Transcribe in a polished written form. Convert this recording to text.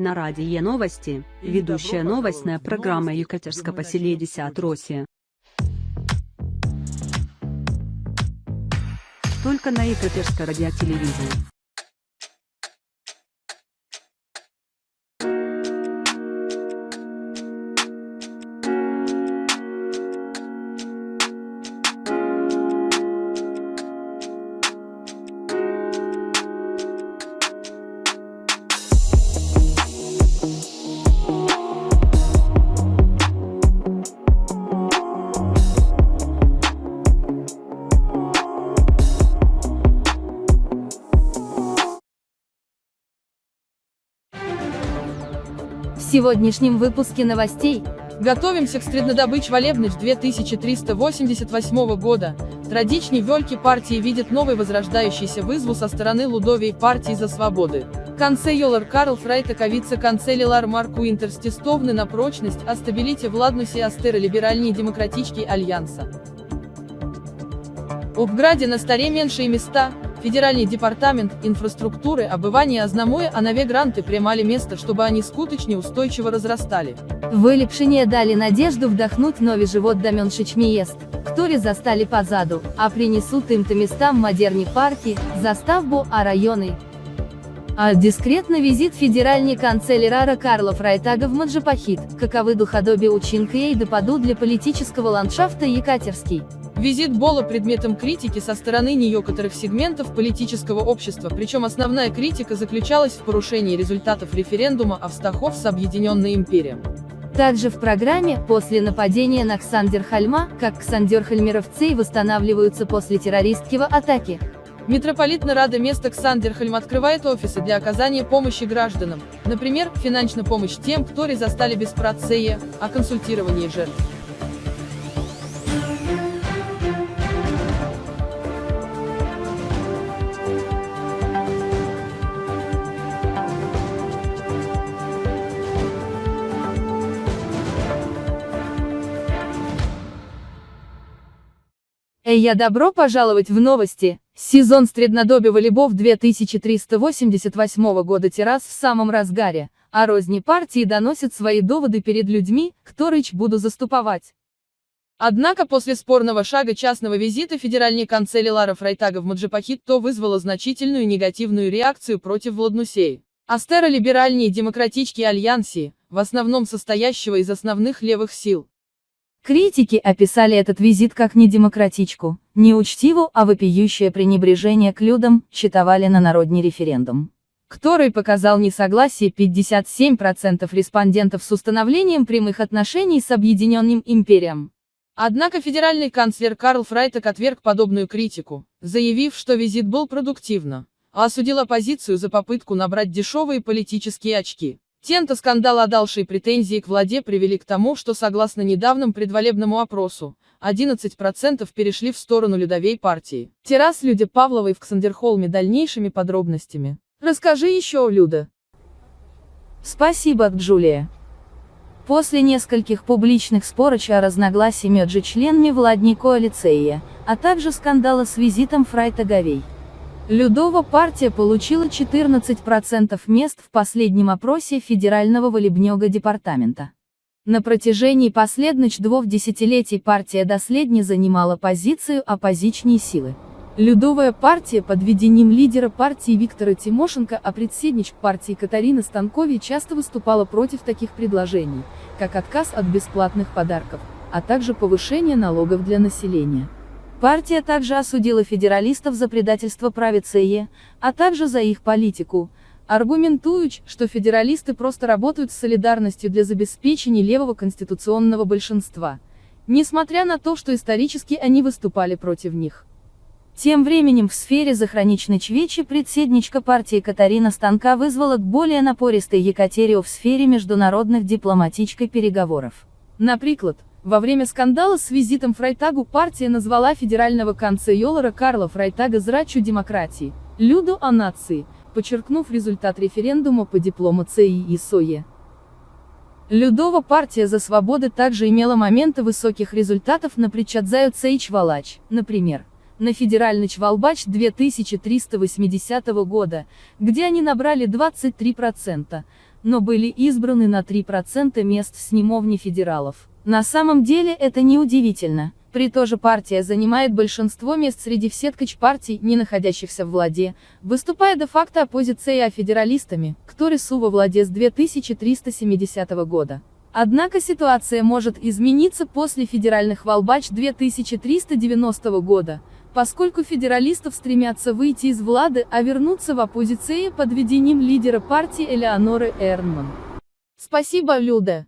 На радио новости, ведущая новостная программа Екатерска по селе 10 Россия. Только на Екатерской радиотелевизии. В сегодняшнем выпуске новостей. Готовимся к среднодобыч Валебныч 2388 года. Традичні вельки партии видят новый возрождающийся вызов со стороны Лудовей партии за свободы. Канцелер Карл Фрайтак вице-канцелер Марку Интерстистовны на прочность, о стабилите владнусе Астера либеральней демократички Альянса. Обграде на старе меньшие места. Федеральный департамент инфраструктуры обывания ознамує, а нове гранты приймали место, чтобы они скуточне устойчиво разрастали. Вылепшение дали надежду вдохнуть новый живот до менших мест, которые застали позаду, а принесут им-то местам модерни парки, заставбу, а районы. А дискретно визит федеральный канцелера Карла Фрайтага в Маджапахит, каковы духодобие учинка и допаду для политического ландшафта Екатерский. Визит было предметом критики со стороны некоторых сегментов политического общества, причем основная критика заключалась в порушении результатов референдума о Встахов с Объединенной империей. Также в программе, после нападения на Ксандер-Хальма, как ксандер-хальмеровцы восстанавливаются после террористского атаки. Митрополитна Рада места Ксандер-Хальм открывает офисы для оказания помощи гражданам, например, финансовая помощь тем, которые застали без працы, о консультировании жертв. Добро пожаловать в новости. Сезон среднодобия волейбов 2388 года террас в самом разгаре, а розни партии доносят свои доводы перед людьми, которые буду заступовать. Однако после спорного шага частного визита федеральный канцелер Фрайтага в Маджапахит то вызвало значительную негативную реакцию против владнусей. Астера либеральней демократички Альянси, в основном состоящего из основных левых сил. Критики описали этот визит как не демократичку, не учтиву, а вопиющее пренебрежение к людям, считывали на народный референдум, который показал несогласие 57% респондентов с установлением прямых отношений с Объединенным империем. Однако федеральный канцлер Карл Фрайтак отверг подобную критику, заявив, что визит был продуктивно, а осудил оппозицию за попытку набрать дешевые политические очки. Тента скандала отдалшие претензии к владе привели к тому, что согласно недавнему предволебному опросу, 11% перешли в сторону Людовей партии. Террас Люде Павловой в Ксандерхолме дальнейшими подробностями. Расскажи еще, Люда. Спасибо, Джулия. После нескольких публичных спорочей о разногласии между членами владней коалиции, а также скандала с визитом Фрайтаговей, Людова партия получила 14% мест в последнем опросе Федерального волейбного департамента. На протяжении последних 2 десятилетий партия доследно занимала позицию оппозичной силы. Людовая партия под ведением лидера партии Виктора Тимошенко, а председник партии Катарина Станкови часто выступала против таких предложений, как отказ от бесплатных подарков, а также повышение налогов для населения. Партия также осудила федералистов за предательство правицы, а также за их политику, аргументуя, что федералисты просто работают с солидарностью для забеспечения левого конституционного большинства, несмотря на то, что исторически они выступали против них. Тем временем в сфере заграничной чвечи председничка партии Катарина Станка вызвала к более напористой Екатерию в сфере международных дипломатических переговоров. Например, во время скандала с визитом Фрайтагу партия назвала федерального канцелера Карла Фрайтага зрачу демократии, люду о нации, подчеркнув результат референдума по дипломации и СОЕ. Людова партия за свободы также имела моменты высоких результатов на предчадзаю Цейч Валач, например, на федеральный Чвалбач 2380 года, где они набрали 23%, но были избраны на 3% мест в СНИ федералов. На самом деле это неудивительно. При то же партия занимает большинство мест среди всех партий, не находящихся в владе, выступая де-факто оппозицией федералистами, которые во владе с 2370 года. Однако ситуация может измениться после федеральных волбач 2390 года, поскольку федералистов стремятся выйти из влады, а вернуться в оппозиции под ведением лидера партии Элеоноры Эрнман. Спасибо, Люда.